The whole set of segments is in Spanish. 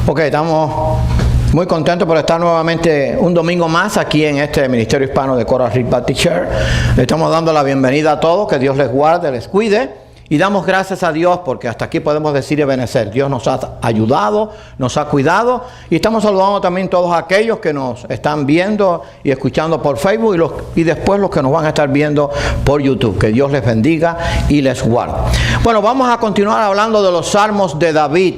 Ok, estamos muy contentos por estar nuevamente un domingo más aquí en este Ministerio Hispano de Coral Reef Baptist Church. Le estamos dando la bienvenida a todos, que Dios les guarde, les cuide. Y damos gracias a Dios porque hasta aquí podemos decir y benecer. Dios nos ha ayudado, nos ha cuidado. Y estamos saludando también a todos aquellos que nos están viendo y escuchando por Facebook y después los que nos van a estar viendo por YouTube. Que Dios les bendiga y les guarde. Bueno, vamos a continuar hablando de los salmos de David.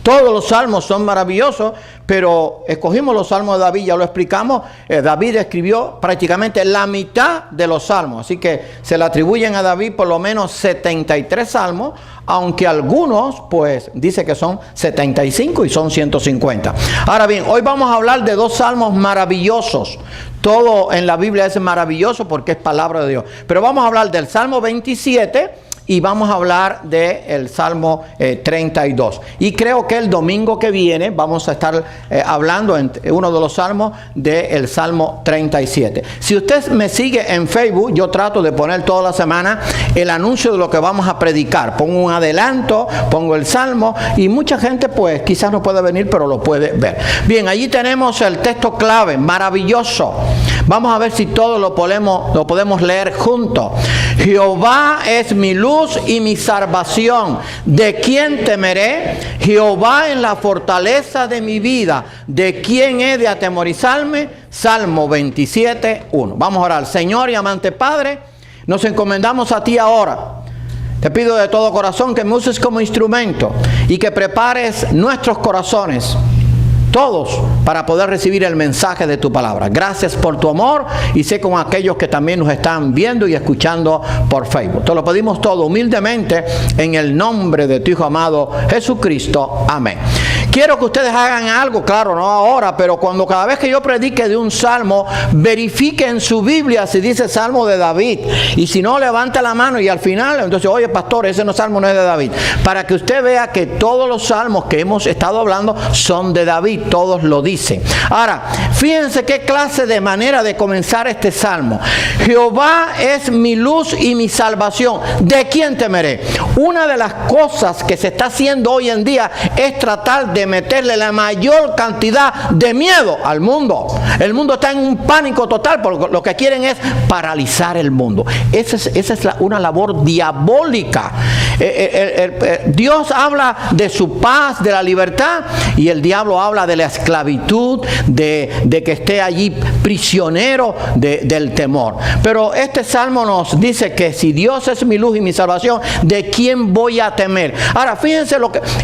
Todos los salmos son maravillosos, pero escogimos los salmos de David, ya lo explicamos. David escribió prácticamente la mitad de los salmos, así que se le atribuyen a David por lo menos 73 salmos, aunque algunos pues dice que son 75 y son 150. Ahora bien, hoy vamos a hablar de dos salmos maravillosos. Todo en la Biblia es maravilloso porque es palabra de Dios, pero vamos a hablar del Salmo 27 y vamos a hablar del Salmo 32. Y creo que el domingo que viene vamos a estar hablando en uno de los salmos del Salmo 37. Si usted me sigue en Facebook, yo trato de poner toda la semana el anuncio de lo que vamos a predicar. Pongo un adelanto, pongo el salmo y mucha gente pues quizás no puede venir, pero lo puede ver. Bien, allí tenemos el texto clave, maravilloso. Vamos a ver si todos lo podemos leer juntos. Jehová es mi luz y mi salvación. ¿De quién temeré? Jehová es la fortaleza de mi vida. ¿De quién he de atemorizarme? Salmo 27, 1. Vamos a orar. Señor y amante Padre, nos encomendamos a ti ahora. Te pido de todo corazón que me uses como instrumento y que prepares nuestros corazones, todos, para poder recibir el mensaje de tu palabra. Gracias por tu amor y sé con aquellos que también nos están viendo y escuchando por Facebook. Te lo pedimos todo humildemente en el nombre de tu Hijo amado Jesucristo. Amén. Quiero que ustedes hagan algo, claro, no ahora, pero cuando cada vez que yo predique de un salmo, verifiquen su Biblia si dice Salmo de David. Y si no, levanta la mano y al final, entonces, oye, pastor, ese salmo no es de David. Para que usted vea que todos los salmos que hemos estado hablando son de David, todos lo dicen. Ahora, fíjense qué clase de manera de comenzar este salmo. Jehová es mi luz y mi salvación. ¿De quién temeré? Una de las cosas que se está haciendo hoy en día es tratar de meterle la mayor cantidad de miedo al mundo. El mundo está en un pánico total, porque lo que quieren es paralizar el mundo. Esa es una labor diabólica. Dios habla de su paz, de la libertad, y el diablo habla de la esclavitud, de que esté allí prisionero del temor. Pero este salmo nos dice que si Dios es mi luz y mi salvación, ¿de quién voy a temer? Ahora, fíjense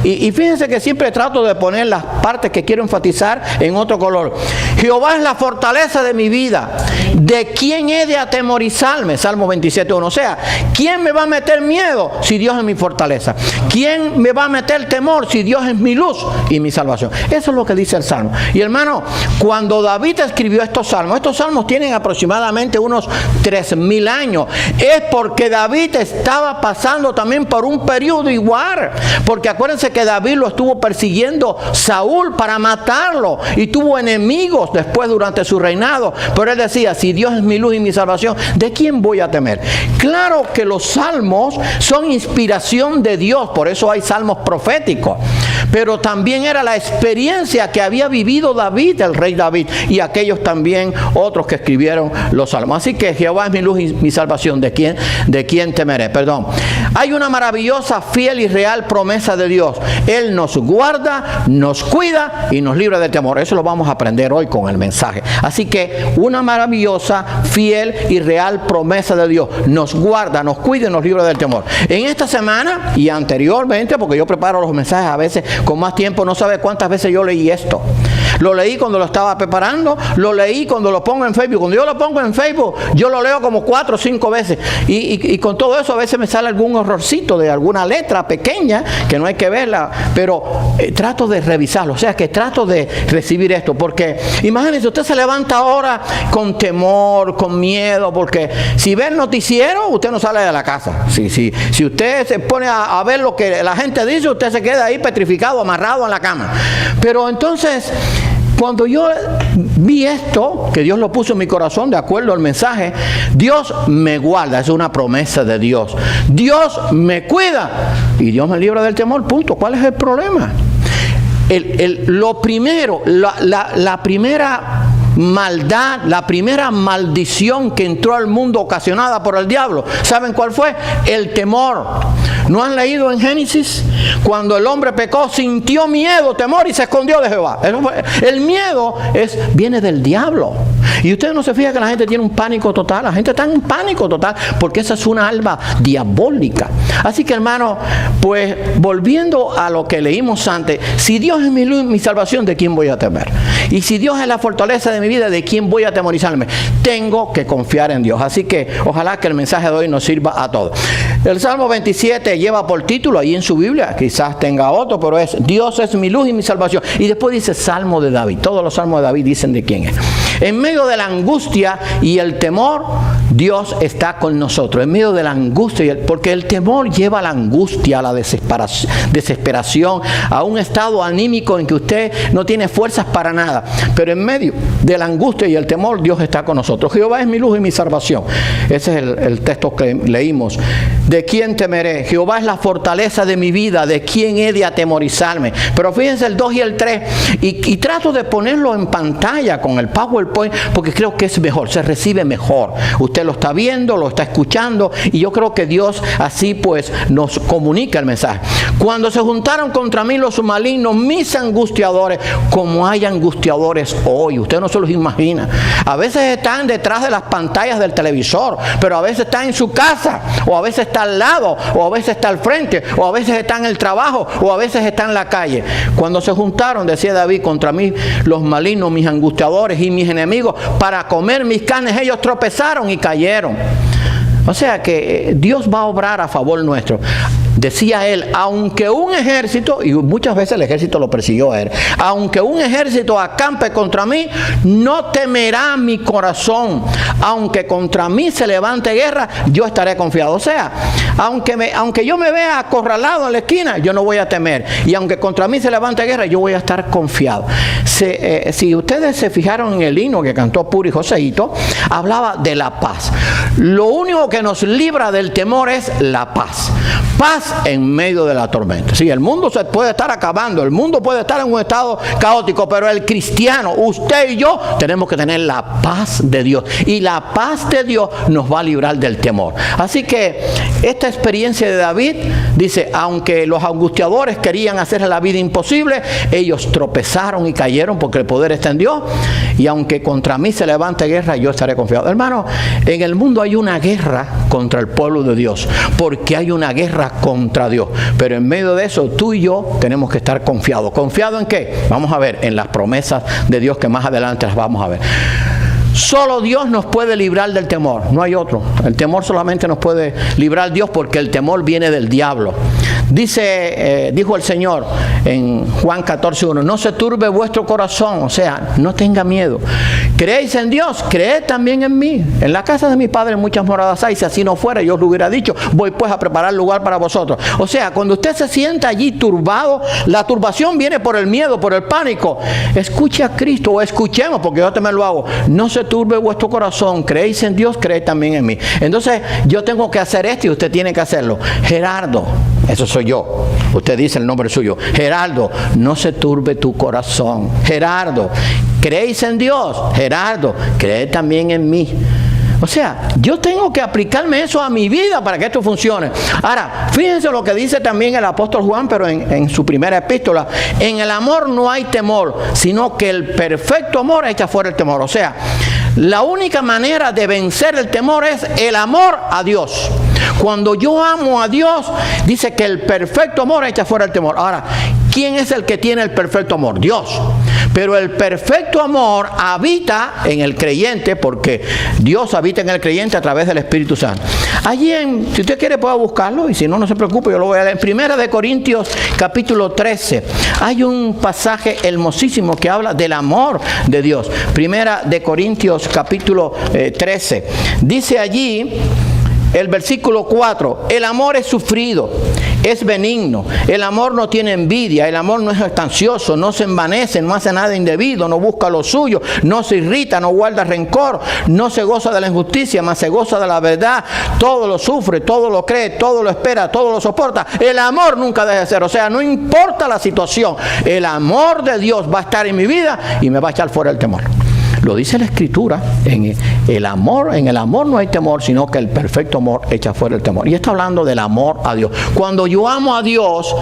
fíjense que siempre trato de poner las partes que quiero enfatizar en otro color. Jehová es la fortaleza de mi vida. ¿De quién he de atemorizarme? Salmo 27:1. O sea, ¿quién me va a meter miedo si Dios es mi fortaleza? ¿Quién me va a meter temor si Dios es mi luz y mi salvación? Eso es lo que dice el salmo. Y hermano, cuando David escribió estos salmos tienen aproximadamente unos 3000 años. Es porque David estaba pasando también por un periodo igual. Porque acuérdense que David lo estuvo persiguiendo Saúl para matarlo y tuvo enemigos después durante su reinado. Pero él decía, si Dios es mi luz y mi salvación, ¿de quién voy a temer? Claro que los salmos son inspiración de Dios, por eso hay salmos proféticos. Pero también era la experiencia que había vivido David, el rey David, y aquellos también otros que escribieron los salmos. Así que Jehová es mi luz y mi salvación. ¿De quién temeré? Perdón. Hay una maravillosa, fiel y real promesa de Dios. Él nos guarda, nos cuida y nos libra del temor. Eso lo vamos a aprender hoy con el mensaje. Así que una maravillosa, fiel y real promesa de Dios. Nos guarda, nos cuida y nos libra del temor. En esta semana y anteriormente, porque yo preparo los mensajes a veces con más tiempo, no sabe cuántas veces yo leí esto. Lo leí cuando lo estaba preparando, lo leí cuando lo pongo en Facebook. Cuando yo lo pongo en Facebook, yo lo leo como 4 o 5 veces. Y con todo eso a veces me sale algún errorcito de alguna letra pequeña que no hay que verla, pero trato de revisarlo. O sea que trato de recibir esto, porque imagínense, usted se levanta ahora con temor, con miedo, porque si ve el noticiero, usted no sale de la casa. Si usted se pone a ver lo que la gente dice, usted se queda ahí petrificado, amarrado en la cama. Pero entonces, cuando yo vi esto, que Dios lo puso en mi corazón de acuerdo al mensaje, Dios me guarda, es una promesa de Dios. Dios me cuida y Dios me libra del temor, punto. ¿Cuál es el problema? lo primero, la primera maldad, la primera maldición que entró al mundo ocasionada por el diablo, ¿saben cuál fue? El temor. ¿No han leído en Génesis? Cuando el hombre pecó, sintió miedo, temor y se escondió de Jehová. El miedo viene del diablo. Y ustedes no se fijan que la gente tiene un pánico total. La gente está en pánico total porque esa es una alma diabólica. Así que, hermano, pues volviendo a lo que leímos antes, si Dios es mi luz, mi salvación, ¿de quién voy a temer? Y si Dios es la fortaleza de mi vida, ¿de quién voy a atemorizarme? Tengo que confiar en Dios. Así que ojalá que el mensaje de hoy nos sirva a todos. El Salmo 27 lleva por título ahí en su Biblia, quizás tenga otro, pero es Dios es mi luz y mi salvación. Y después dice Salmo de David. Todos los salmos de David dicen de quién es. En medio de la angustia y el temor, Dios está con nosotros. En medio de la angustia, porque el temor lleva a la angustia, a la desesperación, a un estado anímico en que usted no tiene fuerzas para nada. Pero en medio de la angustia y el temor, Dios está con nosotros. Jehová es mi luz y mi salvación. Ese es el texto que leímos. ¿De quién temeré? Jehová es la fortaleza de mi vida. ¿De quién he de atemorizarme? Pero fíjense el 2 y el 3. Y trato de ponerlo en pantalla con el PowerPoint porque creo que es mejor, se recibe mejor. Usted lo está viendo, lo está escuchando y yo creo que Dios así pues nos comunica el mensaje. Cuando se juntaron contra mí los malignos, mis angustiadores, como hay angustiadores hoy, usted no se los imagina. A veces están detrás de las pantallas del televisor, pero a veces están en su casa, o a veces está al lado, o a veces está al frente, o a veces está en el trabajo, o a veces está en la calle. Cuando se juntaron, decía David, contra mí los malignos, mis angustiadores y mis enemigos, para comer mis carnes, ellos tropezaron y cayeron. O sea que Dios va a obrar a favor nuestro. Decía él, aunque un ejército, y muchas veces el ejército lo persiguió a él, aunque un ejército acampe contra mí, no temerá mi corazón. Aunque contra mí se levante guerra, yo estaré confiado. O sea, aunque yo me vea acorralado en la esquina, yo no voy a temer. Y aunque contra mí se levante guerra, yo voy a estar confiado. Si ustedes se fijaron en el himno que cantó Puri Joseito, hablaba de la paz. Lo único que nos libra del temor es la paz. Paz en medio de la tormenta. Sí, el mundo se puede estar acabando, el mundo puede estar en un estado caótico, pero el cristiano, usted y yo, tenemos que tener la paz de Dios. Y la paz de Dios nos va a librar del temor. Así que esta experiencia de David dice, aunque los angustiadores querían hacerle la vida imposible, ellos tropezaron y cayeron porque el poder está en Dios. Y aunque contra mí se levante guerra, yo estaré confiado. Hermano, en el mundo hay una guerra contra el pueblo de Dios, porque hay una guerra contra Dios. Pero en medio de eso, tú y yo tenemos que estar confiados. ¿Confiado en qué? Vamos a ver, en las promesas de Dios que más adelante las vamos a ver. Solo Dios nos puede librar del temor, no hay otro. El temor solamente nos puede librar Dios porque el temor viene del diablo. Dijo el Señor en Juan 14:1, no se turbe vuestro corazón, o sea, no tenga miedo. ¿Creéis en Dios? Creed también en mí. En la casa de mi Padre muchas moradas hay, si así no fuera, yo os lo hubiera dicho, voy pues a preparar lugar para vosotros. O sea, cuando usted se sienta allí turbado, la turbación viene por el miedo, por el pánico. Escuche a Cristo, o escuchemos, porque yo también lo hago. No se turbe vuestro corazón, creéis en Dios, creed también en mí. Entonces, yo tengo que hacer esto y usted tiene que hacerlo. Gerardo, eso soy yo. Usted dice el nombre suyo. Gerardo, no se turbe tu corazón. Gerardo, ¿creéis en Dios? Gerardo, cree también en mí. O sea, yo tengo que aplicarme eso a mi vida para que esto funcione. Ahora, fíjense lo que dice también el apóstol Juan, pero en su primera epístola. En el amor no hay temor, sino que el perfecto amor echa fuera el temor. O sea, la única manera de vencer el temor es el amor a Dios. Cuando yo amo a Dios, dice que el perfecto amor echa fuera el temor. Ahora, ¿quién es el que tiene el perfecto amor? Dios. Pero el perfecto amor habita en el creyente, porque Dios habita en el creyente a través del Espíritu Santo. Allí, si usted quiere puede buscarlo, y si no, no se preocupe, yo lo voy a leer. En 1 Corintios capítulo 13, hay un pasaje hermosísimo que habla del amor de Dios. 1 Corintios capítulo 13. Dice allí, el versículo 4, el amor es sufrido, es benigno, el amor no tiene envidia, el amor no es ansioso, no se envanece, no hace nada indebido, no busca lo suyo, no se irrita, no guarda rencor, no se goza de la injusticia, mas se goza de la verdad, todo lo sufre, todo lo cree, todo lo espera, todo lo soporta. El amor nunca deja de ser, o sea, no importa la situación, el amor de Dios va a estar en mi vida y me va a echar fuera el temor. Lo dice la Escritura, en el amor no hay temor, sino que el perfecto amor echa fuera el temor. Y está hablando del amor a Dios. Cuando yo amo a Dios,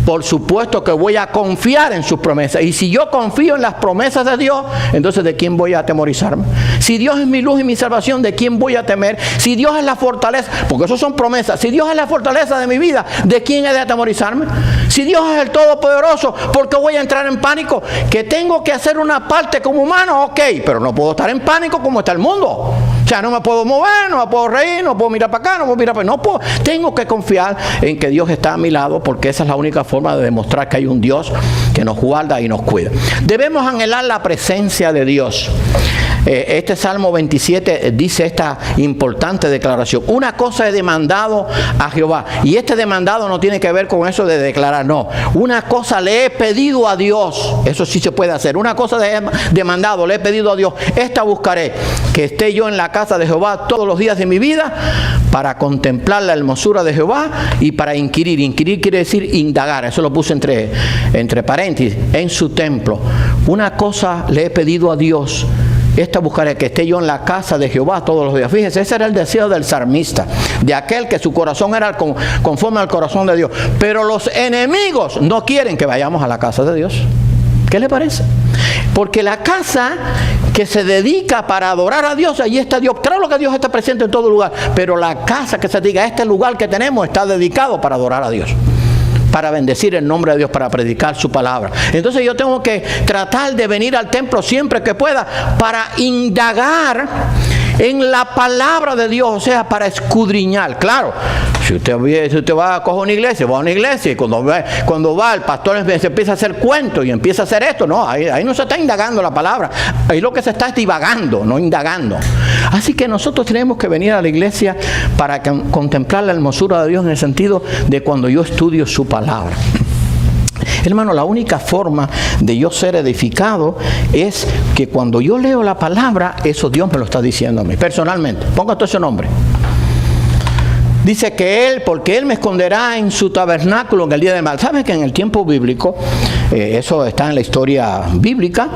por supuesto que voy a confiar en sus promesas. Y si yo confío en las promesas de Dios, entonces ¿de quién voy a atemorizarme? Si Dios es mi luz y mi salvación, ¿de quién voy a temer? Si Dios es la fortaleza, porque eso son promesas. Si Dios es la fortaleza de mi vida, ¿de quién he de atemorizarme? Si Dios es el Todopoderoso, ¿por qué voy a entrar en pánico? ¿Que tengo que hacer una parte como humano? Ok, pero no puedo estar en pánico como está el mundo. O sea, no me puedo mover, no me puedo reír, no puedo mirar para acá, no puedo mirar para allá. No puedo. Tengo que confiar en que Dios está a mi lado, porque esa es la única forma de demostrar que hay un Dios que nos guarda y nos cuida. Debemos anhelar la presencia de Dios. Este Salmo 27 dice esta importante declaración. Una cosa he demandado a Jehová. Y este demandado no tiene que ver con eso de declarar, no. Una cosa le he pedido a Dios. Eso sí se puede hacer. Una cosa he demandado, le he pedido a Dios. Esta buscaré, que esté yo en la casa de Jehová todos los días de mi vida, para contemplar la hermosura de Jehová y para inquirir. Inquirir quiere decir indagar. Eso lo puse entre paréntesis. En su templo. Una cosa le he pedido a Dios. Esta buscaré, que esté yo en la casa de Jehová todos los días. Fíjese, ese era el deseo del salmista, de aquel que su corazón era conforme al corazón de Dios. Pero los enemigos no quieren que vayamos a la casa de Dios. ¿Qué le parece? Porque la casa que se dedica para adorar a Dios, allí está Dios. Claro que Dios está presente en todo lugar, pero la casa que se dedica, este lugar que tenemos, está dedicado para adorar a Dios, para bendecir el nombre de Dios, para predicar su palabra. Entonces yo tengo que tratar de venir al templo siempre que pueda para indagar en la palabra de Dios, o sea, para escudriñar. Claro, si usted va a coger una iglesia, va a una iglesia y cuando va el pastor se empieza a hacer cuentos y empieza a hacer esto, no, ahí no se está indagando la palabra, ahí lo que se está es divagando, no indagando. Así que nosotros tenemos que venir a la iglesia para contemplar la hermosura de Dios, en el sentido de cuando yo estudio su palabra. Hermano, la única forma de yo ser edificado es que cuando yo leo la palabra, eso Dios me lo está diciendo a mí, personalmente. Ponga todo ese nombre. Dice que porque Él me esconderá en su tabernáculo en el día del mal. ¿Saben que en el tiempo bíblico, eso está en la historia bíblica,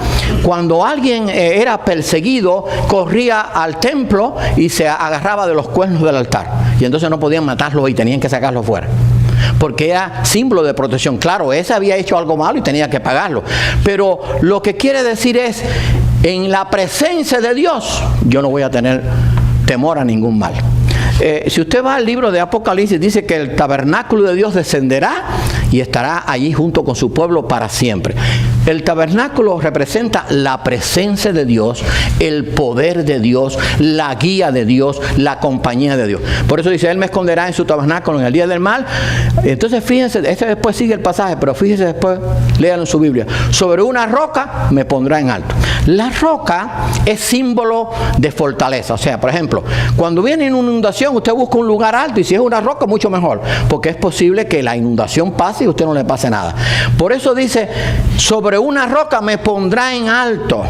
cuando alguien era perseguido, corría al templo y se agarraba de los cuernos del altar? Y entonces no podían matarlo y tenían que sacarlo fuera, porque era símbolo de protección. Claro, ese había hecho algo malo y tenía que pagarlo. Pero lo que quiere decir es, en la presencia de Dios, yo no voy a tener temor a ningún mal. Si usted va al libro de Apocalipsis, dice que el tabernáculo de Dios descenderá y estará allí junto con su pueblo para siempre. El tabernáculo representa la presencia de Dios, el poder de Dios, la guía de Dios, la compañía de Dios. Por eso dice, Él me esconderá en su tabernáculo en el día del mal. Entonces fíjense, después sigue el pasaje, pero fíjense después, léanlo en su Biblia. Sobre una roca me pondrá en alto. La roca es símbolo de fortaleza. O sea, por ejemplo, cuando viene una inundación, usted busca un lugar alto, y si es una roca, mucho mejor, porque es posible que la inundación pase y a usted no le pase nada. Por eso dice, sobre una roca me pondrá en alto.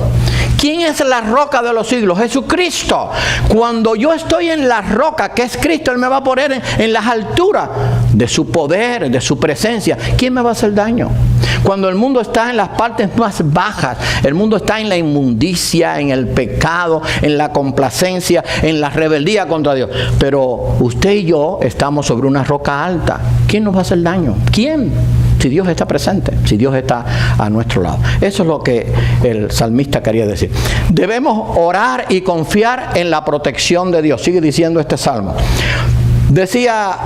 ¿Quién es la roca de los siglos? Jesucristo. Cuando yo estoy en la roca, que es Cristo, Él me va a poner en las alturas de su poder, de su presencia. ¿Quién me va a hacer daño? Cuando el mundo está en las partes más bajas, el mundo está en la inmundicia, en el pecado, en la complacencia, en la rebeldía contra Dios. Pero usted y yo estamos sobre una roca alta. ¿Quién nos va a hacer daño? ¿Quién? Si Dios está presente, si Dios está a nuestro lado. Eso es lo que el salmista quería decir. Debemos orar y confiar en la protección de Dios. Sigue diciendo este salmo. Decía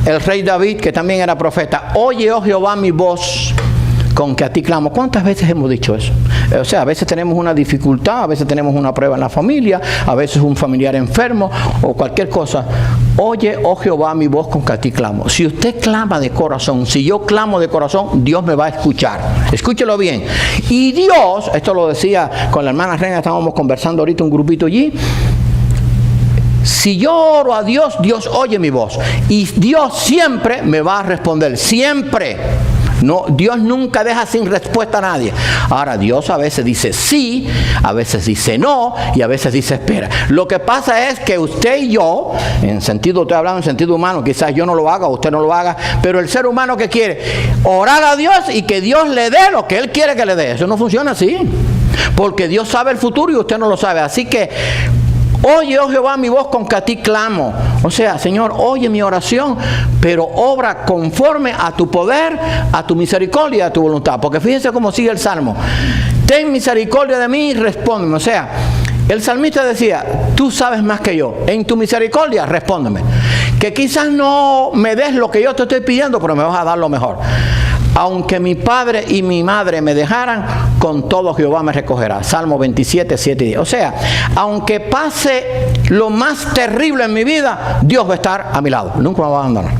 el rey David, que también era profeta, oye, oh Jehová, mi voz, con que a ti clamo. ¿Cuántas veces hemos dicho eso? O sea, a veces tenemos una dificultad, a veces tenemos una prueba en la familia, a veces un familiar enfermo o cualquier cosa. Oye, oh Jehová, mi voz, con que a ti clamo. Si usted clama de corazón, si yo clamo de corazón, Dios me va a escuchar. Escúchelo bien. Y Dios, esto lo decía con la hermana Reina, estábamos conversando ahorita un grupito allí, Si yo oro a Dios, Dios oye mi voz. Y Dios siempre me va a responder. Siempre. No, Dios nunca deja sin respuesta a nadie. Ahora, Dios a veces dice sí, a veces dice no, y a veces dice espera. Lo que pasa es que usted y yo, en sentido, estoy hablando en sentido humano, quizás yo no lo haga, usted no lo haga, pero el ser humano que quiere orar a Dios y que Dios le dé lo que Él quiere que le dé. Eso no funciona así. Porque Dios sabe el futuro y usted no lo sabe. Así que oye, oh Jehová, mi voz con que a ti clamo. O sea, Señor, oye mi oración, pero obra conforme a tu poder, a tu misericordia y a tu voluntad. Porque fíjense cómo sigue el Salmo. Ten misericordia de mí y respóndeme. O sea, el salmista decía, tú sabes más que yo. En tu misericordia, respóndeme. Que quizás no me des lo que yo te estoy pidiendo, pero me vas a dar lo mejor. Aunque mi padre y mi madre me dejaran, con todo Jehová me recogerá. Salmo 27, 7 y 10. O sea, aunque pase lo más terrible en mi vida, Dios va a estar a mi lado. Nunca me va a abandonar.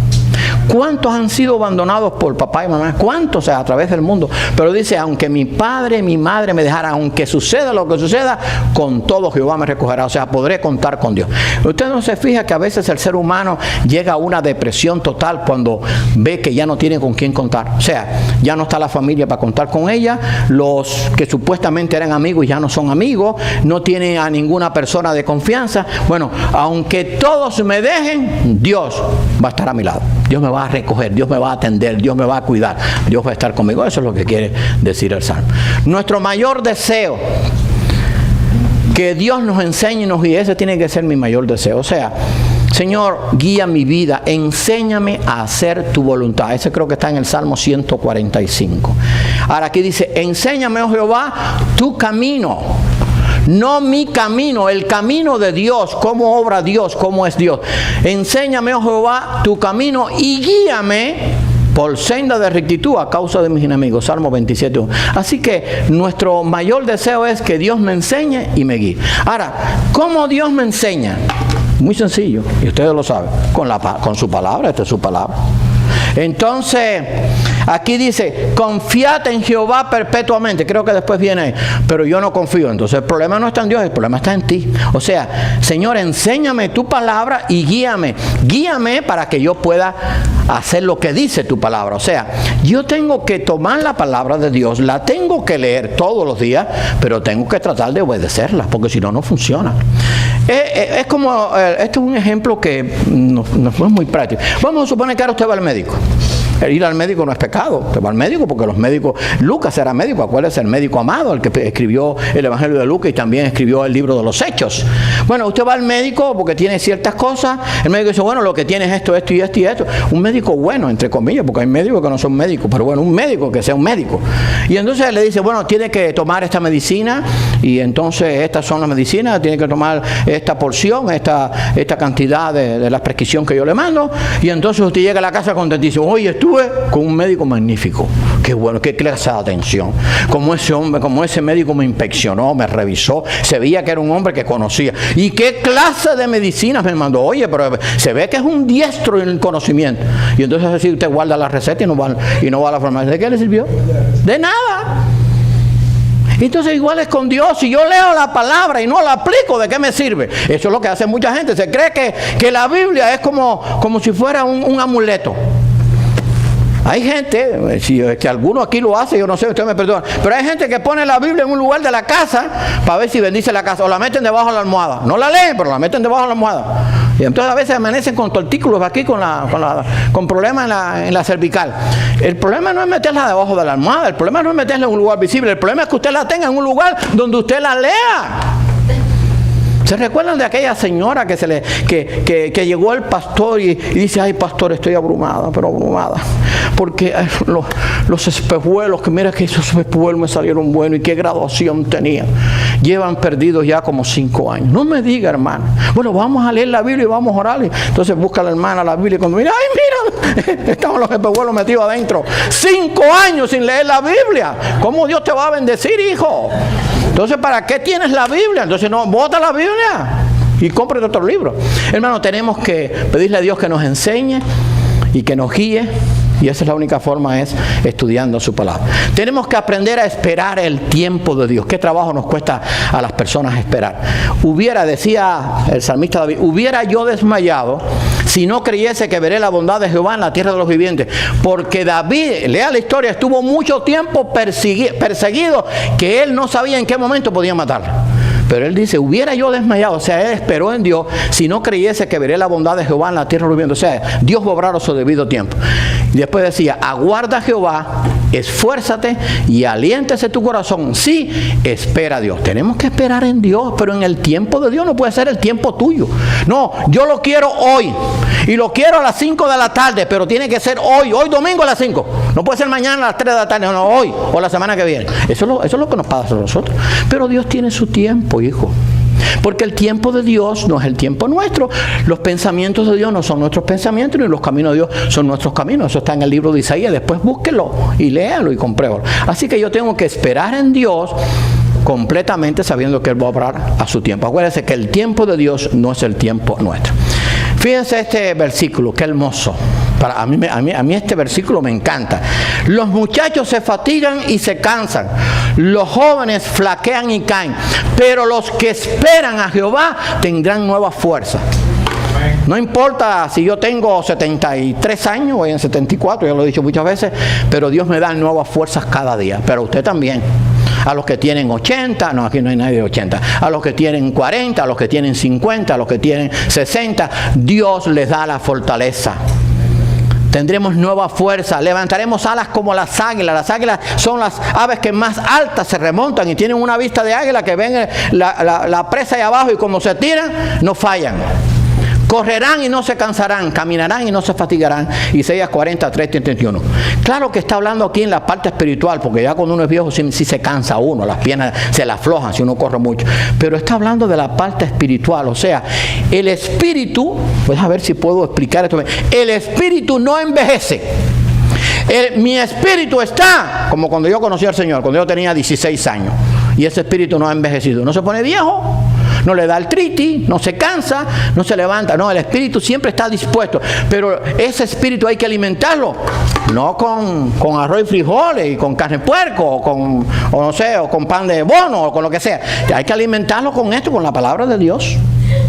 ¿Cuántos han sido abandonados por papá y mamá? ¿Cuántos? O sea, a través del mundo. Pero dice, aunque mi padre y mi madre me dejaran, aunque suceda lo que suceda, con todo Jehová me recogerá. O sea, podré contar con Dios. Usted no se fija que a veces el ser humano llega a una depresión total cuando ve que ya no tiene con quién contar. O sea, ya no está la familia para contar con ella. Los que supuestamente eran amigos ya no son amigos. No tiene a ninguna persona de confianza. Bueno, aunque todos me dejen, Dios va a estar a mi lado. Dios me va a recoger, Dios me va a atender, Dios me va a cuidar, Dios va a estar conmigo. Eso es lo que quiere decir el Salmo. Nuestro mayor deseo, que Dios nos enseñe y nos guíe, ese tiene que ser mi mayor deseo. O sea, Señor, guía mi vida, enséñame a hacer tu voluntad. Ese creo que está en el Salmo 145. Ahora aquí dice, enséñame, oh Jehová, tu camino. No mi camino, el camino de Dios, cómo obra Dios, cómo es Dios. Enséñame, oh Jehová, tu camino y guíame por senda de rectitud a causa de mis enemigos. Salmo 27. Así que nuestro mayor deseo es que Dios me enseñe y me guíe. Ahora, ¿cómo Dios me enseña? Muy sencillo, y ustedes lo saben, con su palabra. Esta es su palabra. Entonces, aquí dice, confiad en Jehová perpetuamente. Creo que después viene, pero yo no confío. Entonces el problema no está en Dios, el problema está en ti. O sea, Señor, enséñame tu palabra y guíame. Guíame para que yo pueda hacer lo que dice tu palabra. O sea, yo tengo que tomar la palabra de Dios, la tengo que leer todos los días, pero tengo que tratar de obedecerla, porque si no, no funciona. Es como, esto es un ejemplo que no es muy práctico. Vamos a suponer que ahora usted va al médico. Ir al médico no es pecado. Usted va al médico porque los médicos, Lucas era médico, acuérdese, el médico amado, el que escribió el Evangelio de Lucas y también escribió el libro de los Hechos. Bueno, usted va al médico porque tiene ciertas cosas. El médico dice, bueno, lo que tiene es esto, esto y esto y esto. Un médico bueno, entre comillas, porque hay médicos que no son médicos, pero bueno, un médico que sea un médico. Y entonces le dice, bueno, tiene que tomar esta medicina y entonces estas son las medicinas, tiene que tomar esta porción, esta cantidad de la prescripción que yo le mando. Y entonces usted llega a la casa contentísimo. Oye, estuve con un médico magnífico. Qué bueno, qué clase de atención. Como ese hombre, como ese médico me inspeccionó, me revisó, se veía que era un hombre que conocía. ¿Y qué clase de medicinas me mandó? Oye, pero se ve que es un diestro en el conocimiento. Y entonces así usted guarda la receta y no va a la farmacia. ¿De qué le sirvió? De nada. Entonces igual es con Dios. Si yo leo la palabra y no la aplico, ¿de qué me sirve? Eso es lo que hace mucha gente. Se cree que la Biblia es como si fuera un amuleto. Hay gente, si es que alguno aquí lo hace, yo no sé, usted me perdona, pero hay gente que pone la Biblia en un lugar de la casa para ver si bendice la casa, o la meten debajo de la almohada. No la leen, pero la meten debajo de la almohada. Y entonces a veces amanecen con tortículos aquí, con problemas en la cervical. El problema no es meterla debajo de la almohada, el problema no es meterla en un lugar visible, el problema es que usted la tenga en un lugar donde usted la lea. ¿Se recuerdan de aquella señora que llegó el pastor y dice, ay pastor, estoy abrumada, pero abrumada? Porque los espejuelos, que mira que esos espejuelos me salieron buenos y qué graduación tenían. Llevan perdidos ya como 5 años. No me diga, hermana. Bueno, vamos a leer la Biblia y vamos a orar. Entonces busca la hermana la Biblia y cuando mira, ay mira, estaban los espejuelos metidos adentro. 5 años sin leer la Biblia. ¿Cómo Dios te va a bendecir, hijo? Entonces, ¿para qué tienes la Biblia? Entonces, no, bota la Biblia y cómprate otro libro. Hermano, tenemos que pedirle a Dios que nos enseñe y que nos guíe Y esa es la única forma, es estudiando su palabra. Tenemos que aprender a esperar el tiempo de Dios. ¿Qué trabajo nos cuesta a las personas esperar? Decía el salmista David, hubiera yo desmayado si no creyese que veré la bondad de Jehová en la tierra de los vivientes. Porque David, lea la historia, estuvo mucho tiempo perseguido, que él no sabía en qué momento podía matarlo. Pero él dice, hubiera yo desmayado, o sea, él esperó en Dios, si no creyese que veré la bondad de Jehová en la tierra de los vivientes. O sea, Dios va a obrar a su debido tiempo. Y después decía, aguarda a Jehová, esfuérzate y aliéntese tu corazón. Sí, espera a Dios. Tenemos que esperar en Dios, pero en el tiempo de Dios no puede ser el tiempo tuyo. No, yo lo quiero hoy. Y lo quiero a las 5 de la tarde, pero tiene que ser hoy domingo a las 5. No puede ser mañana a las 3 de la tarde, no, hoy o la semana que viene. Eso es lo que nos pasa a nosotros. Pero Dios tiene su tiempo, hijo. Porque el tiempo de Dios no es el tiempo nuestro. Los pensamientos de Dios no son nuestros pensamientos, ni los caminos de Dios son nuestros caminos. Eso está en el libro de Isaías. Después búsquelo y léalo y compruébalo. Así que yo tengo que esperar en Dios completamente, sabiendo que Él va a obrar a su tiempo. Acuérdense que el tiempo de Dios no es el tiempo nuestro. Fíjense este versículo, qué hermoso. A mí este versículo me encanta. Los muchachos se fatigan y se cansan. Los jóvenes flaquean y caen. Pero los que esperan a Jehová tendrán nueva fuerza. No importa si yo tengo 73 años, voy en 74, ya lo he dicho muchas veces, pero Dios me da nuevas fuerzas cada día. Pero usted también. A los que tienen 80, no, aquí no hay nadie de 80, a los que tienen 40, a los que tienen 50, a los que tienen 60, Dios les da la fortaleza. Tendremos nueva fuerza, levantaremos alas como las águilas. Las águilas son las aves que más altas se remontan y tienen una vista de águila que ven la presa ahí abajo y como se tiran, no fallan. Correrán y no se cansarán, caminarán y no se fatigarán. Isaías 43, 31. Claro que está hablando aquí en la parte espiritual, porque ya cuando uno es viejo sí se cansa uno, las piernas se le aflojan si uno corre mucho. Pero está hablando de la parte espiritual, o sea, el espíritu, pues a ver si puedo explicar esto. El espíritu no envejece. Mi espíritu está como cuando yo conocí al Señor, cuando yo tenía 16 años. Y ese espíritu no ha envejecido, no se pone viejo. No le da artritis, no se cansa, no se levanta. No, el espíritu siempre está dispuesto. Pero ese espíritu hay que alimentarlo. No con arroz y frijoles y con carne de puerco o con pan de bono o con lo que sea. Hay que alimentarlo con esto, con la palabra de Dios.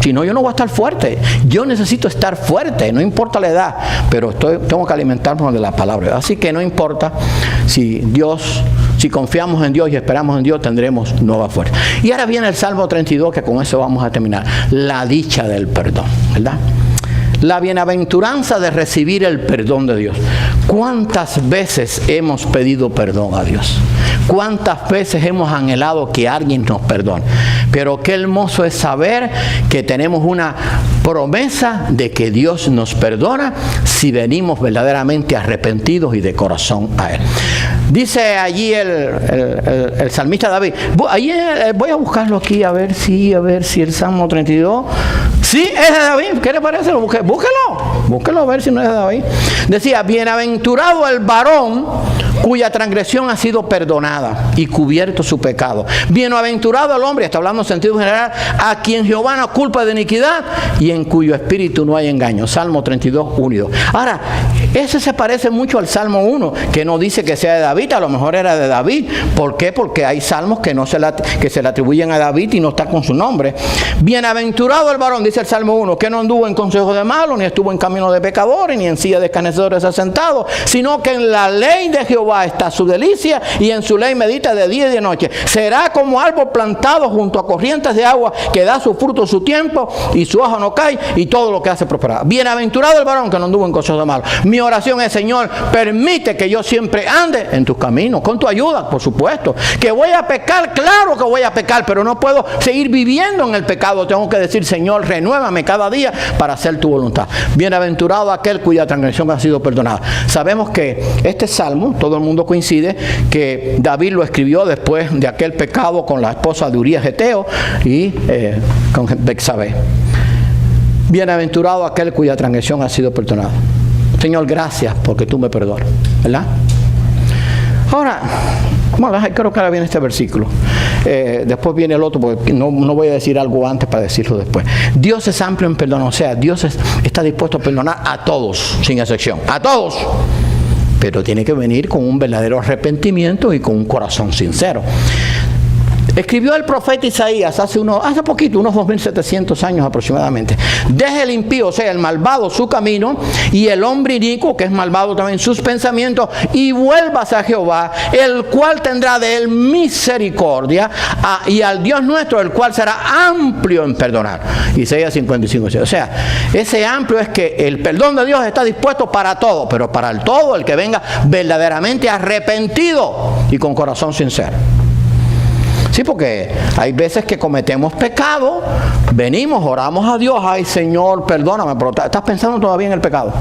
Si no, yo no voy a estar fuerte. Yo necesito estar fuerte, no importa la edad. Pero tengo que alimentarme de la palabra. Así que no importa si confiamos en Dios y esperamos en Dios, tendremos nueva fuerza. Y ahora viene el Salmo 32, que con eso vamos a terminar. La dicha del perdón, ¿verdad? La bienaventuranza de recibir el perdón de Dios. ¿Cuántas veces hemos pedido perdón a Dios? ¿Cuántas veces hemos anhelado que alguien nos perdone? Pero qué hermoso es saber que tenemos una promesa de que Dios nos perdona si venimos verdaderamente arrepentidos y de corazón a Él. Dice allí el salmista David. Voy a buscarlo aquí a ver si el Salmo 32. Sí, es de David. ¿Qué le parece? Búsquelo a ver si no es de David. Decía, bienaventurado el varón cuya transgresión ha sido perdonada y cubierto su pecado. Bienaventurado el hombre, está hablando en sentido general, a quien Jehová no culpa de iniquidad y en cuyo espíritu no hay engaño. Salmo 32, 1 y 2. Ahora, ese se parece mucho al Salmo 1, que no dice que sea de David, a lo mejor era de David. ¿Por qué? Porque hay salmos que se le atribuyen a David y no está con su nombre. Bienaventurado el varón, dice el Salmo 1, que no anduvo en consejo de malos, ni estuvo en camino de pecadores, ni en silla de escarnecedores asentado, sino que en la ley de Jehová está su delicia y en su ley medita de día y de noche. Será como árbol plantado junto a corrientes de agua que da su fruto a su tiempo y su hoja no cae y todo lo que hace prosperar. Bienaventurado el varón que no anduvo en consejo de malos. Mi oración es, Señor, permite que yo siempre ande en tus caminos, con tu ayuda, por supuesto. Que voy a pecar, claro que voy a pecar, pero no puedo seguir viviendo en el pecado. Tengo que decir, Señor, renuévame cada día para hacer tu voluntad. Bienaventurado aquel cuya transgresión ha sido perdonada. Sabemos que este salmo, todo el mundo coincide que David lo escribió después de aquel pecado con la esposa de Urías Geteo y con Betsabé. Bienaventurado aquel cuya transgresión ha sido perdonada. Señor, gracias porque tú me perdonas, ¿verdad? Ahora, bueno, creo que ahora viene este versículo. Después viene el otro, porque no voy a decir algo antes para decirlo después. Dios es amplio en perdón, o sea, Dios está dispuesto a perdonar a todos, sin excepción. A todos. pero tiene que venir con un verdadero arrepentimiento y con un corazón sincero. Escribió el profeta Isaías hace poquito, unos 2700 años aproximadamente. Deje el impío, o sea, el malvado, su camino, y el hombre inicuo, que es malvado también, sus pensamientos, y vuélvase a Jehová, el cual tendrá de él misericordia, y al Dios nuestro, el cual será amplio en perdonar. Isaías 55. O sea, ese amplio es que el perdón de Dios está dispuesto para todo, pero para el todo, el que venga verdaderamente arrepentido y con corazón sincero. Sí, porque hay veces que cometemos pecado, venimos, oramos a Dios, ay Señor, perdóname, pero estás pensando todavía en el pecado.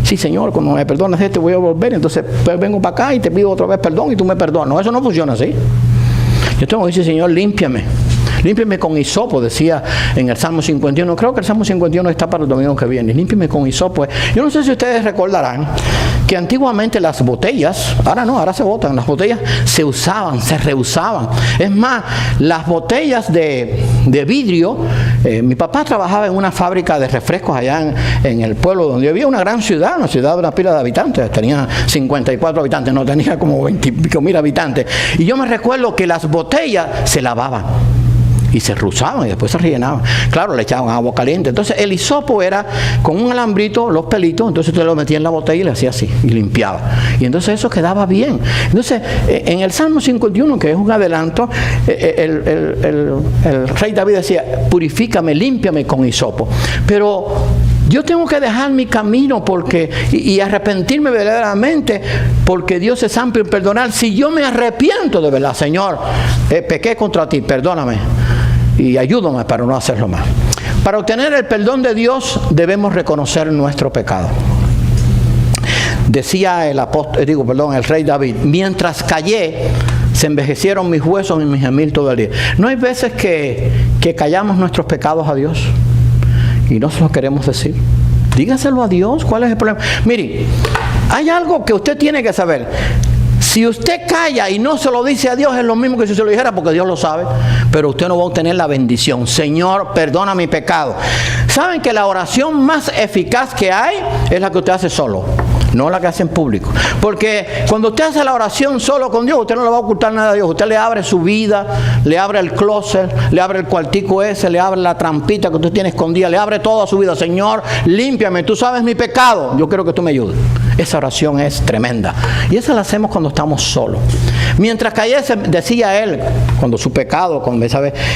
Sí, Señor, cuando me perdones te voy a volver, entonces pues vengo para acá y te pido otra vez perdón y tú me perdonas. No, eso no funciona así. Yo tengo que decir, Señor, límpiame con hisopo, decía en el Salmo 51. Creo que el Salmo 51 está para el domingo que viene. Límpiame con hisopo. Yo no sé si ustedes recordarán que antiguamente las botellas, ahora no, ahora se botan, las botellas se usaban, se reusaban. Es más, las botellas de vidrio, mi papá trabajaba en una fábrica de refrescos allá en el pueblo donde había una gran ciudad, una ciudad de una pila de habitantes, tenía 54 habitantes, no tenía como 20.000 habitantes. Y yo me recuerdo que las botellas se lavaban y se reusaban y después se rellenaban. Claro, le echaban agua caliente. Entonces el hisopo era con un alambrito, los pelitos, entonces usted lo metía en la botella y le hacía así y limpiaba. Y entonces eso quedaba bien. Entonces en el Salmo 51, que es un adelanto, el rey David decía, purifícame, límpiame con hisopo. Pero yo tengo que dejar mi camino y arrepentirme verdaderamente, porque Dios es amplio en perdonar. Si yo me arrepiento de verdad, Señor, pequé contra ti, perdóname y ayúdame para no hacerlo más. Para obtener el perdón de Dios debemos reconocer nuestro pecado. Decía el rey David, mientras callé, se envejecieron mis huesos y mis gemir todo el día. ¿No hay veces que callamos nuestros pecados a Dios y no se lo queremos decir? Dígaselo a Dios. ¿Cuál es el problema? Mire, hay algo que usted tiene que saber. Si usted calla y no se lo dice a Dios, es lo mismo que si se lo dijera, porque Dios lo sabe, pero usted no va a obtener la bendición. Señor, perdona mi pecado. ¿Saben que la oración más eficaz que hay es la que usted hace solo? No la que hace en público. Porque cuando usted hace la oración solo con Dios, usted no le va a ocultar nada a Dios. Usted le abre su vida, le abre el closet, le abre el cuartico ese, le abre la trampita que usted tiene escondida, le abre toda su vida. Señor, límpiame, tú sabes mi pecado, yo quiero que tú me ayudes. Esa oración es tremenda. Y esa la hacemos cuando estamos solos. Mientras callé, decía él, cuando su pecado,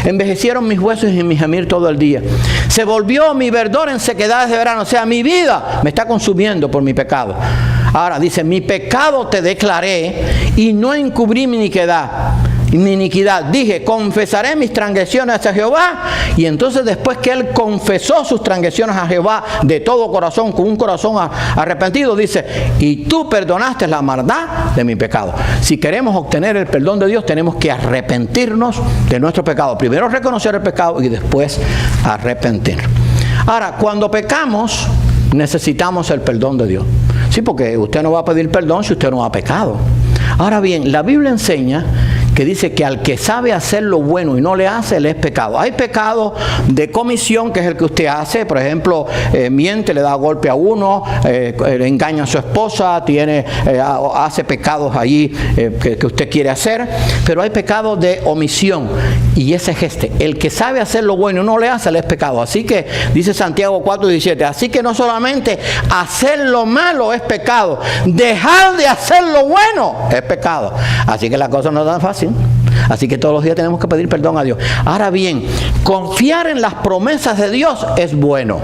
envejecieron mis huesos y mi gemir todo el día. Se volvió mi verdor en sequedades de verano. O sea, mi vida me está consumiendo por mi pecado. Ahora dice, mi pecado te declaré y no encubrí mi iniquidad. Dije, confesaré mis transgresiones a Jehová. Y entonces después que él confesó sus transgresiones a Jehová de todo corazón, con un corazón arrepentido, dice, y tú perdonaste la maldad de mi pecado. Si queremos obtener el perdón de Dios, tenemos que arrepentirnos de nuestro pecado. Primero reconocer el pecado y después arrepentir. Ahora, cuando pecamos, necesitamos el perdón de Dios. Sí, porque usted no va a pedir perdón si usted no ha pecado. Ahora bien, la Biblia enseña que dice que al que sabe hacer lo bueno y no le hace, le es pecado. Hay pecado de comisión, que es el que usted hace. Por ejemplo, miente, le da golpe a uno, engaña a su esposa, hace pecados allí que usted quiere hacer. Pero hay pecado de omisión, y ese es el que sabe hacer lo bueno y no le hace, le es pecado. Así que dice Santiago 4:17, así que no solamente hacer lo malo es pecado, dejar de hacer lo bueno es pecado. Así que la cosa no es tan fácil. Así que todos los días tenemos que pedir perdón a Dios. Ahora bien, confiar en las promesas de Dios es bueno.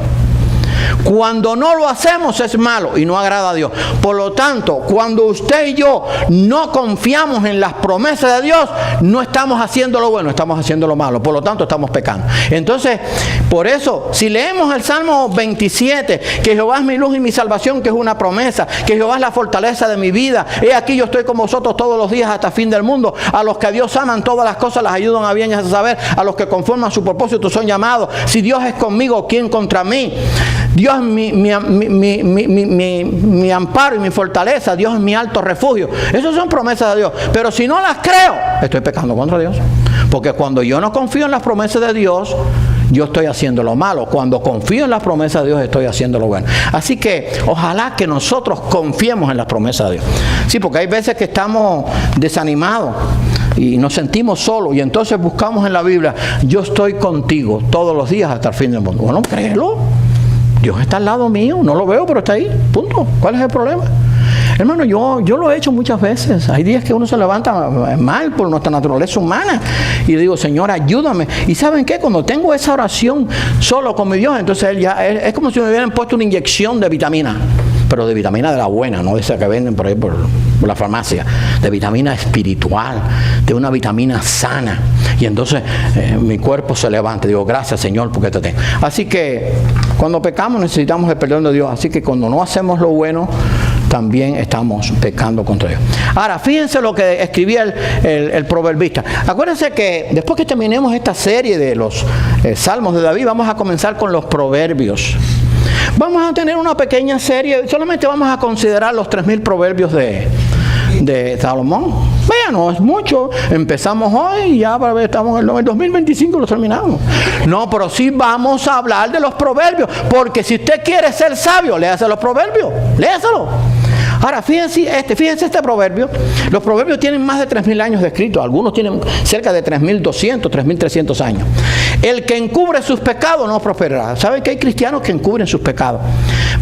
Cuando no lo hacemos es malo y no agrada a Dios. Por lo tanto, cuando usted y yo no confiamos en las promesas de Dios, no estamos haciendo lo bueno, estamos haciendo lo malo. Por lo tanto, estamos pecando. Entonces, por eso, si leemos el Salmo 27, que Jehová es mi luz y mi salvación, que es una promesa, que Jehová es la fortaleza de mi vida, he aquí yo estoy con vosotros todos los días hasta fin del mundo. A los que a Dios aman, todas las cosas las ayudan a bien, a saber, a los que conforman su propósito son llamados. Si Dios es conmigo, ¿quién contra mí? Dios es mi amparo y mi fortaleza. Dios es mi alto refugio. Esas son promesas de Dios. Pero si no las creo, estoy pecando contra Dios. Porque cuando yo no confío en las promesas de Dios yo estoy haciendo lo malo. Cuando confío en las promesas de Dios, estoy haciendo lo bueno. Así que ojalá que nosotros confiemos en las promesas de Dios. Sí, porque hay veces que estamos desanimados y nos sentimos solos, y entonces buscamos en la Biblia, yo estoy contigo todos los días hasta el fin del mundo. Bueno, créelo. Dios está al lado mío, no lo veo, pero está ahí, punto. ¿Cuál es el problema? Hermano, yo lo he hecho muchas veces. Hay días que uno se levanta mal por nuestra naturaleza humana y digo, Señor, ayúdame. Y ¿saben qué? Cuando tengo esa oración solo con mi Dios, entonces es como si me hubieran puesto una inyección de vitamina, pero de vitamina de la buena, no de esa que venden por ahí por la farmacia, de vitamina espiritual, de una vitamina sana. Y entonces mi cuerpo se levanta. Digo, gracias, Señor, porque te tengo. Así que cuando pecamos necesitamos el perdón de Dios. Así que cuando no hacemos lo bueno, también estamos pecando contra Dios. Ahora, fíjense lo que escribía el proverbista. Acuérdense que después que terminemos esta serie de los salmos de David, vamos a comenzar con los proverbios. Vamos a tener una pequeña serie, solamente vamos a considerar los 3000 proverbios de Salomón. Vean, no es mucho. Empezamos hoy y ya estamos en el 2025 lo terminamos. No, pero sí vamos a hablar de los proverbios, porque si usted quiere ser sabio, léase los proverbios, léaselo. Ahora, fíjense este proverbio. Los proverbios tienen más de 3000 años de escrito. Algunos tienen cerca de 3200, 3300 años. El que encubre sus pecados no prosperará. ¿Saben que hay cristianos que encubren sus pecados?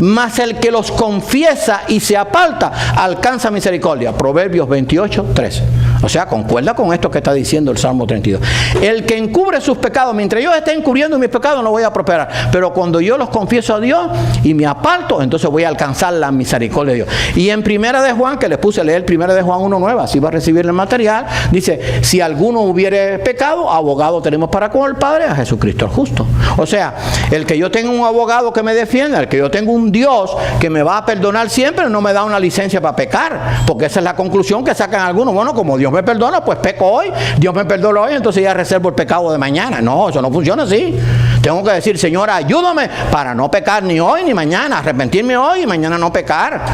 Mas el que los confiesa y se aparta alcanza misericordia. Proverbios 28, 13. O sea, concuerda con esto que está diciendo el Salmo 32. El que encubre sus pecados, mientras yo esté encubriendo mis pecados, no voy a prosperar. Pero cuando yo los confieso a Dios y me aparto, entonces voy a alcanzar la misericordia de Dios. Y en Primera de Juan, que les puse a leer Primera de Juan 1:9, así va a recibir el material, dice, si alguno hubiere pecado, abogado tenemos para con el Padre, a Jesucristo el justo. O sea, el que yo tenga un abogado que me defienda, el que yo tenga un Dios que me va a perdonar siempre, no me da una licencia para pecar, porque esa es la conclusión que sacan algunos. Bueno, como Dios me perdona, pues peco hoy, Dios me perdona hoy, entonces ya reservo el pecado de mañana. No, eso no funciona así. Tengo que decir, Señor, ayúdame para no pecar ni hoy ni mañana, arrepentirme hoy y mañana no pecar.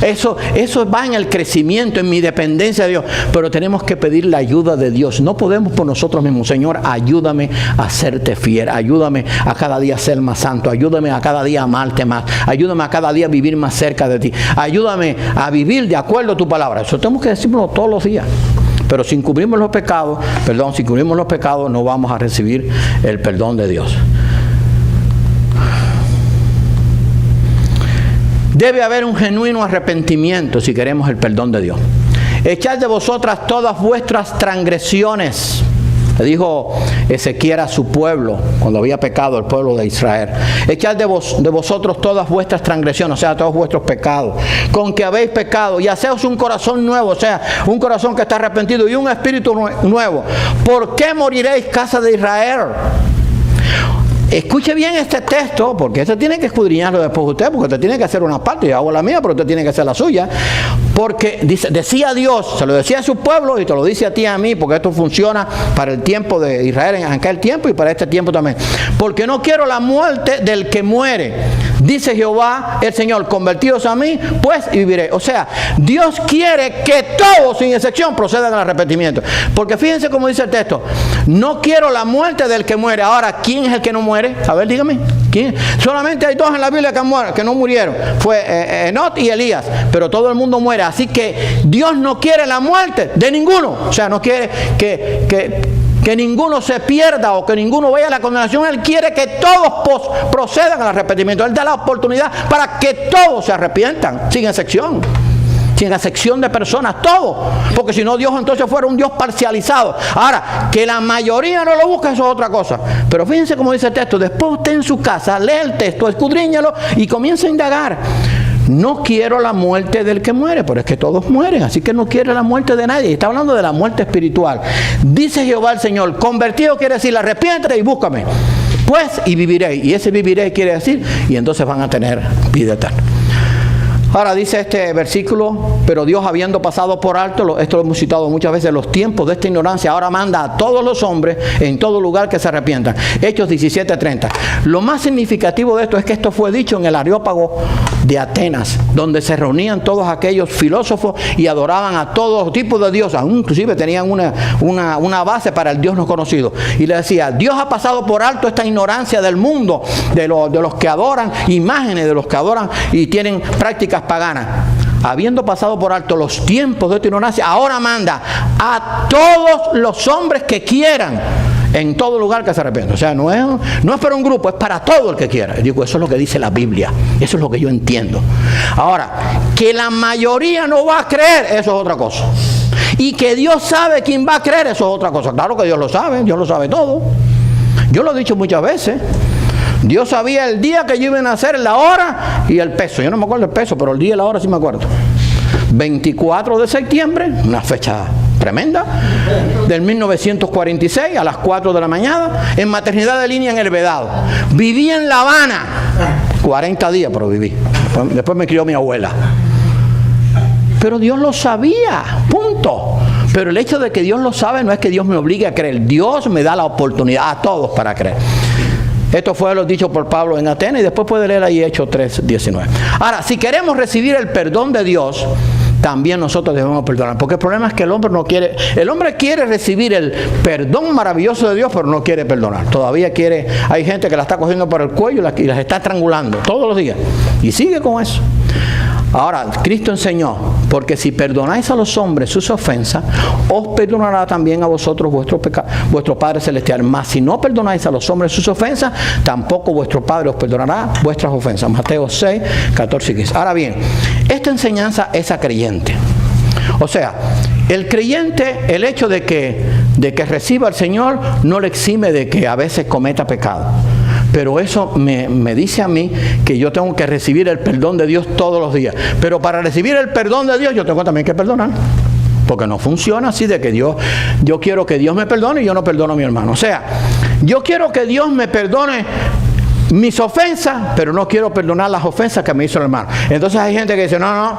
Eso va en el crecimiento, en mi dependencia de Dios. Pero tenemos que pedir la ayuda de Dios. No podemos por nosotros mismos. Señor, ayúdame a serte fiel. Ayúdame a cada día ser más santo. Ayúdame a cada día amarte más. Ayúdame a cada día vivir más cerca de ti. Ayúdame a vivir de acuerdo a tu palabra. Eso tenemos que decirlo todos los días. Pero si cubrimos los pecados, no vamos a recibir el perdón de Dios. Debe haber un genuino arrepentimiento si queremos el perdón de Dios. Echad de vosotras todas vuestras transgresiones. Le dijo Ezequiel a su pueblo cuando había pecado el pueblo de Israel. Echad de vosotros todas vuestras transgresiones, o sea, todos vuestros pecados, con que habéis pecado, y haceos un corazón nuevo, o sea, un corazón que está arrepentido y un espíritu nuevo. ¿Por qué moriréis, casa de Israel? Escuche bien este texto, porque usted tiene que escudriñarlo después usted, porque usted tiene que hacer una parte, yo hago la mía, pero usted tiene que hacer la suya. Porque decía Dios, se lo decía a su pueblo y te lo dice a ti y a mí, porque esto funciona para el tiempo de Israel en aquel tiempo y para este tiempo también. Porque no quiero la muerte del que muere, dice Jehová el Señor, convertidos a mí, pues y viviré. O sea, Dios quiere que todos, sin excepción, procedan al arrepentimiento. Porque fíjense cómo dice el texto, no quiero la muerte del que muere. Ahora, ¿quién es el que no muere? A ver, dígame, ¿quién? Solamente hay dos en la Biblia que no murieron, fue Enoc y Elías, pero todo el mundo muere. Así que Dios no quiere la muerte de ninguno, o sea, no quiere que ninguno se pierda o que ninguno vaya a la condenación. Él quiere que todos procedan al arrepentimiento. Él da la oportunidad para que todos se arrepientan, sin excepción. Sin excepción de personas, todos. Porque si no, Dios entonces fuera un Dios parcializado. Ahora, que la mayoría no lo busca, eso es otra cosa. Pero fíjense cómo dice el texto. Después usted en su casa lee el texto, escudriñalo y comienza a indagar. No quiero la muerte del que muere, pero es que todos mueren, así que no quiere la muerte de nadie. Está hablando de la muerte espiritual. Dice Jehová el Señor, convertido quiere decir, arrepiéntete y búscame, pues y viviré. Y ese viviré quiere decir, y entonces van a tener vida eterna. Ahora dice este versículo, pero Dios habiendo pasado por alto, esto lo hemos citado muchas veces, los tiempos de esta ignorancia, ahora manda a todos los hombres en todo lugar que se arrepientan. Hechos 17:30. Lo más significativo de esto es que esto fue dicho en el Areópago de Atenas, donde se reunían todos aquellos filósofos y adoraban a todo tipo de dioses, inclusive tenían una base para el Dios no conocido. Y le decía, Dios ha pasado por alto esta ignorancia del mundo, de los que adoran imágenes, de los que adoran y tienen prácticas paganas. Habiendo pasado por alto los tiempos de esta ignorancia, ahora manda a todos los hombres que quieran en todo lugar que se arrepientan. O sea, no es para un grupo, es para todo el que quiera. Y digo, eso es lo que dice la Biblia, eso es lo que yo entiendo. Ahora, que la mayoría no va a creer, eso es otra cosa. Y que Dios sabe quién va a creer, eso es otra cosa. Claro que Dios lo sabe todo. Yo lo he dicho muchas veces. Dios sabía el día que yo iba a nacer, la hora y el peso. Yo no me acuerdo el peso, pero el día y la hora sí me acuerdo. 24 de septiembre, una fecha tremenda, del 1946 a las 4 de la mañana, en maternidad de línea en El Vedado. Viví en La Habana, 40 días, pero viví. Después me crió mi abuela. Pero Dios lo sabía, punto. Pero el hecho de que Dios lo sabe no es que Dios me obligue a creer. Dios me da la oportunidad a todos para creer. Esto fue lo dicho por Pablo en Atenas y después puede leer ahí Hechos 3:19. Ahora, si queremos recibir el perdón de Dios, también nosotros debemos perdonar. Porque el problema es que el hombre no quiere. El hombre quiere recibir el perdón maravilloso de Dios, pero no quiere perdonar. Todavía quiere. Hay gente que la está cogiendo por el cuello y las está estrangulando todos los días. Y sigue con eso. Ahora, Cristo enseñó, porque si perdonáis a los hombres sus ofensas, os perdonará también a vosotros vuestro Padre Celestial. Mas si no perdonáis a los hombres sus ofensas, tampoco vuestro Padre os perdonará vuestras ofensas. Mateo 6, 14 y 15. Ahora bien, esta enseñanza es a creyente. O sea, el creyente, el hecho de que reciba al Señor, no le exime de que a veces cometa pecado. Pero eso me dice a mí que yo tengo que recibir el perdón de Dios todos los días. Pero para recibir el perdón de Dios yo tengo también que perdonar. Porque no funciona así de que yo quiero que Dios me perdone y yo no perdono a mi hermano. O sea, yo quiero que Dios me perdone mis ofensas, pero no quiero perdonar las ofensas que me hizo el hermano. Entonces hay gente que dice, no,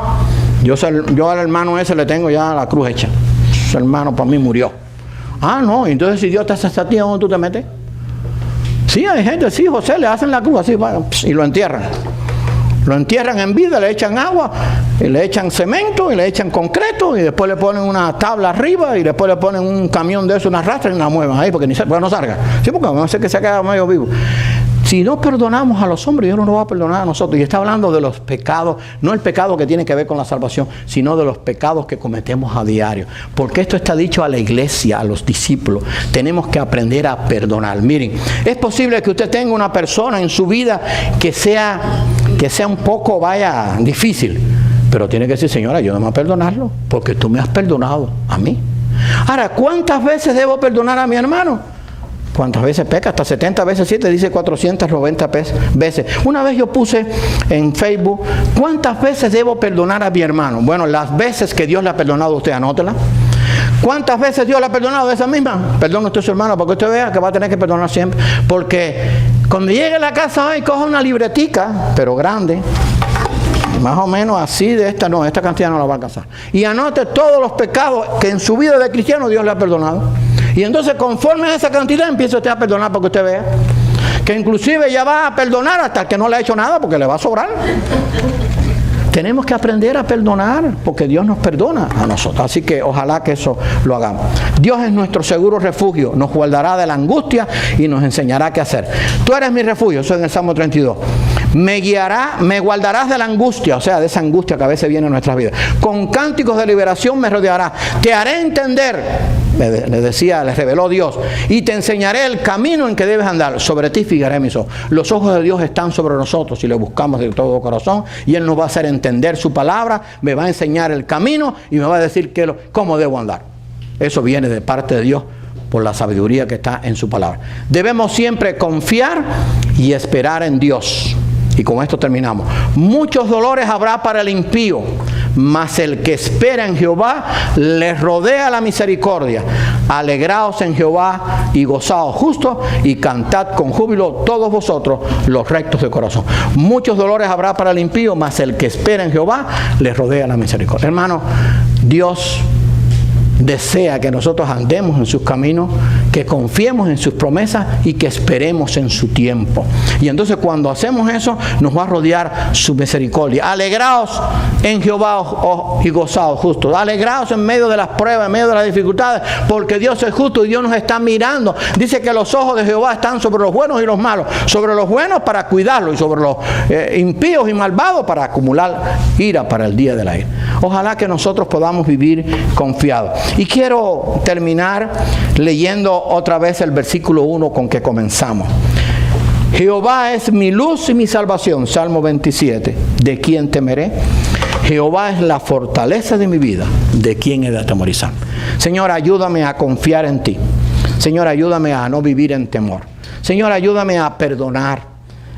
yo al hermano ese le tengo ya la cruz hecha. Ese hermano para mí murió. Ah, no, entonces si Dios te hace a ti, ¿dónde tú te metes? Sí, hay gente, sí, José, le hacen la cruz así y lo entierran. Lo entierran en vida, le echan agua, y le echan cemento, y le echan concreto, y después le ponen una tabla arriba, y después le ponen un camión de eso, una rastra y la muevan ahí, porque no salga. Sí, porque vamos a hacer que se quede medio vivo. Si no perdonamos a los hombres, Dios no nos va a perdonar a nosotros. Y está hablando de los pecados, no el pecado que tiene que ver con la salvación, sino de los pecados que cometemos a diario. Porque esto está dicho a la iglesia, a los discípulos. Tenemos que aprender a perdonar. Miren, es posible que usted tenga una persona en su vida que sea un poco, difícil. Pero tiene que decir, Señor, ayúdame a perdonarlo, porque tú me has perdonado a mí. Ahora, ¿cuántas veces debo perdonar a mi hermano? ¿Cuántas veces peca? Hasta 70 veces 7 dice 490 veces. Una vez yo puse en Facebook, ¿cuántas veces debo perdonar a mi hermano? Bueno, las veces que Dios le ha perdonado a usted, anótela. ¿Cuántas veces Dios le ha perdonado de esa misma? Perdone usted a su hermano, para que usted vea que va a tener que perdonar siempre. Porque cuando llegue a la casa hoy, coja una libretica, pero grande, más o menos así de esta cantidad no la va a alcanzar. Y anote todos los pecados que en su vida de cristiano Dios le ha perdonado. Y entonces conforme a esa cantidad empieza usted a perdonar para que usted vea. Que inclusive ya va a perdonar hasta el que no le ha hecho nada porque le va a sobrar. Tenemos que aprender a perdonar porque Dios nos perdona a nosotros. Así que ojalá que eso lo hagamos. Dios es nuestro seguro refugio. Nos guardará de la angustia y nos enseñará qué hacer. Tú eres mi refugio. Eso es en el Salmo 32. Me guardarás de la angustia, o sea, de esa angustia que a veces viene en nuestras vidas. Con cánticos de liberación me rodearás. Te haré entender, le reveló Dios, y te enseñaré el camino en que debes andar. Sobre ti fijaré mis ojos. Los ojos de Dios están sobre nosotros si le buscamos de todo corazón, y Él nos va a hacer entender su palabra, me va a enseñar el camino y me va a decir cómo debo andar. Eso viene de parte de Dios por la sabiduría que está en su palabra. Debemos siempre confiar y esperar en Dios. Y con esto terminamos. Muchos dolores habrá para el impío, mas el que espera en Jehová les rodea la misericordia. Alegraos en Jehová y gozaos justos, y cantad con júbilo todos vosotros los rectos de corazón. Muchos dolores habrá para el impío, mas el que espera en Jehová les rodea la misericordia. Hermano, Dios desea que nosotros andemos en sus caminos, que confiemos en sus promesas y que esperemos en su tiempo. Y entonces cuando hacemos eso, nos va a rodear su misericordia. Alegraos en Jehová y gozaos justos. Alegraos en medio de las pruebas, en medio de las dificultades, porque Dios es justo y Dios nos está mirando. Dice que los ojos de Jehová están sobre los buenos y los malos. Sobre los buenos para cuidarlos, y sobre los impíos y malvados para acumular ira para el día de la ira. Ojalá que nosotros podamos vivir confiados. Y quiero terminar leyendo otra vez el versículo 1 con que comenzamos. Jehová es mi luz y mi salvación. Salmo 27. ¿De quién temeré? Jehová es la fortaleza de mi vida. ¿De quién he de atemorizar? Señor, ayúdame a confiar en ti. Señor, ayúdame a no vivir en temor. Señor, ayúdame a perdonar.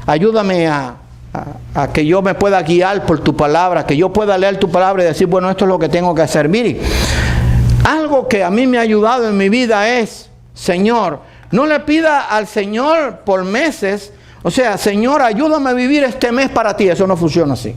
Ayúdame a que yo me pueda guiar por tu palabra, que yo pueda leer tu palabra y decir, bueno, esto es lo que tengo que hacer. Mire, algo que a mí me ha ayudado en mi vida es, Señor, no le pida al Señor por meses, o sea, Señor, ayúdame a vivir este mes para ti. Eso no funciona así.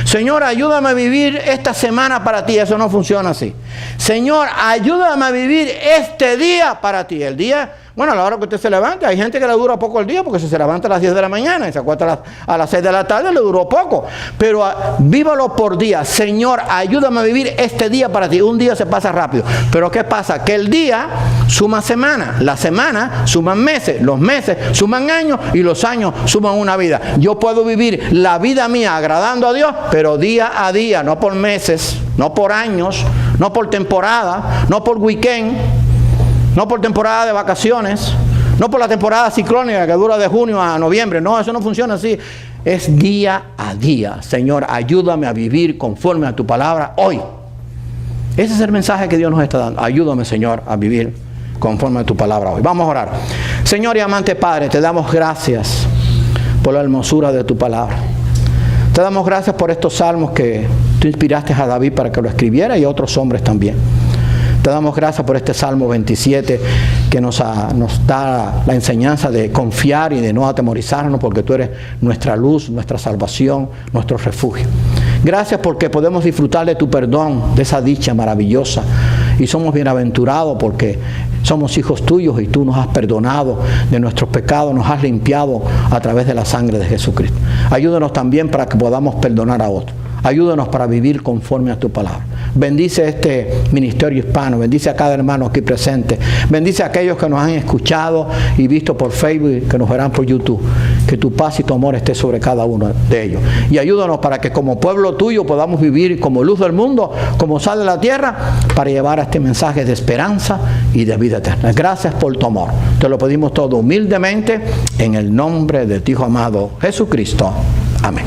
Señor, ayúdame a vivir esta semana para ti. Eso no funciona así. Señor, ayúdame a vivir este día para ti. El día, bueno, a la hora que usted se levante, hay gente que le dura poco el día porque se levanta a las 10 de la mañana y se acuesta a las 6 de la tarde, le duró poco. Pero vívalo por día. Señor, ayúdame a vivir este día para ti. Un día se pasa rápido. Pero ¿qué pasa? Que el día suma semana, la semana suman meses, los meses suman años y los años suman una vida. Yo puedo vivir la vida mía agradando a Dios, pero día a día, no por meses, no por años, no por temporada, no por weekend, no por temporada de vacaciones, no por la temporada ciclónica que dura de junio a noviembre. No, eso no funciona así. Es día a día. Señor, ayúdame a vivir conforme a tu palabra hoy. Ese es el mensaje que Dios nos está dando. Ayúdame, Señor, a vivir conforme a tu palabra hoy. Vamos a orar. Señor y amante Padre, te damos gracias por la hermosura de tu palabra. Te damos gracias por estos salmos que tú inspiraste a David para que lo escribiera y a otros hombres también. Te damos gracias por este Salmo 27 que nos da la enseñanza de confiar y de no atemorizarnos, porque tú eres nuestra luz, nuestra salvación, nuestro refugio. Gracias porque podemos disfrutar de tu perdón, de esa dicha maravillosa. Y somos bienaventurados porque somos hijos tuyos y tú nos has perdonado de nuestros pecados, nos has limpiado a través de la sangre de Jesucristo. Ayúdanos también para que podamos perdonar a otros. Ayúdanos para vivir conforme a tu palabra. Bendice este ministerio hispano, bendice a cada hermano aquí presente, bendice a aquellos que nos han escuchado y visto por Facebook y que nos verán por YouTube. Que tu paz y tu amor esté sobre cada uno de ellos. Y ayúdanos para que como pueblo tuyo podamos vivir como luz del mundo, como sal de la tierra, para llevar este mensaje de esperanza y de vida eterna. Gracias por tu amor. Te lo pedimos todo humildemente en el nombre de tu Hijo amado Jesucristo. Amén.